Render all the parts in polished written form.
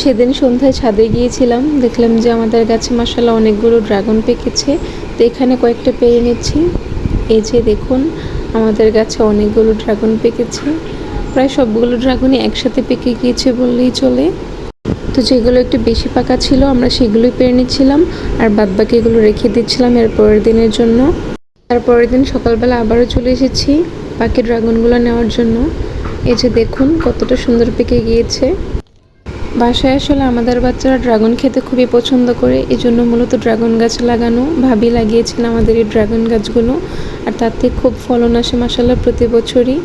সেদিন সন্ধ্যায় ছাদে গিয়েছিলাম, দেখলাম যে আমাদের গাছে মাশাআল্লাহ অনেকগুলো ড্রাগন পেকেছে। তো এখানে কয়েকটা পেরে নিচ্ছি। এই যে দেখুন, আমাদের গাছে অনেকগুলো ড্রাগন পেকেছে। প্রায় সবগুলো ড্রাগনই একসাথে পেকে গিয়েছে বললেই চলে। তো যেগুলো একটু বেশি পাকা ছিল আমরা সেগুলোই পেরে নিচ্ছিলাম, আর বাদবাকিগুলো রেখে দিচ্ছিলাম এর পরের দিনের জন্য। তারপরের দিন সকালবেলা আবারও চলে এসেছি বাকি ড্রাগনগুলো নেওয়ার জন্য। এই যে দেখুন কতটা সুন্দর পেকে গিয়েছে। বাসায় আসলে আমাদের বাচ্চারা ড্রাগন খেতে খুবই পছন্দ করে, এই জন্য মূলত ড্রাগন গাছ লাগানো। ভাবি লাগিয়েছেন আমাদের এই ড্রাগন গাছগুলো, আর তাতে খুব ফলন আসে মাশাআল্লাহ প্রতি বছরই।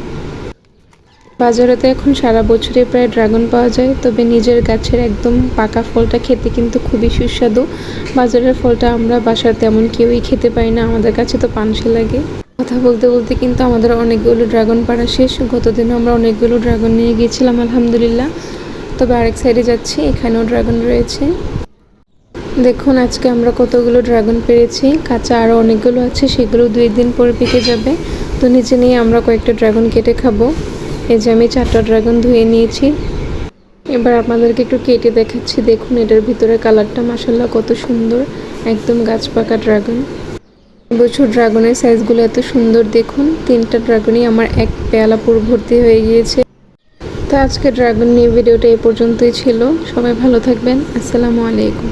বাজারে তো এখন সারা বছরই প্রায় ড্রাগন পাওয়া যায়, তবে নিজের গাছের একদম পাকা ফলটা খেতে কিন্তু খুবই সুস্বাদু। বাজারের ফলটা আমরা বাসার তেমন কেউই খেতে পারি না, আমাদের কাছে তো পানসে লাগে। কথা বলতে বলতে কিন্তু আমাদের অনেকগুলো ড্রাগন পাড়া শেষ। গতদিনও আমরা অনেকগুলো ড্রাগন নিয়ে গিয়েছিলাম আলহামদুলিল্লাহ। তবে আরেক সাইডে যাচ্ছি, এখানেও ড্রাগন রয়েছে। দেখুন আজকে আমরা কতগুলো ড্রাগন পেরেছি। কাঁচা আরও অনেকগুলো আছে, সেগুলো 2 দিন পরে পেকে যাবে। তো নিচে নিয়ে আমরা কয়েকটা ড্রাগন কেটে খাবো। এই যে আমি 4টা ড্রাগন ধুয়ে নিয়েছি। এবার আপনাদেরকে একটু কেটে দেখাচ্ছি। দেখুন এটার ভিতরে কালারটা মাশাআল্লাহ কত সুন্দর, একদম গাছ পাকা ড্রাগন। এবছর ড্রাগনের সাইজগুলো এত সুন্দর দেখুন। 3টা ড্রাগনই আমার এক পেয়ালা পুরো ভর্তি হয়ে গিয়েছে। তো আজকে ড্রাগন নিয়ে ভিডিওটা এই পর্যন্তই ছিল। সবাই ভালো থাকবেন। আসসালামু আলাইকুম।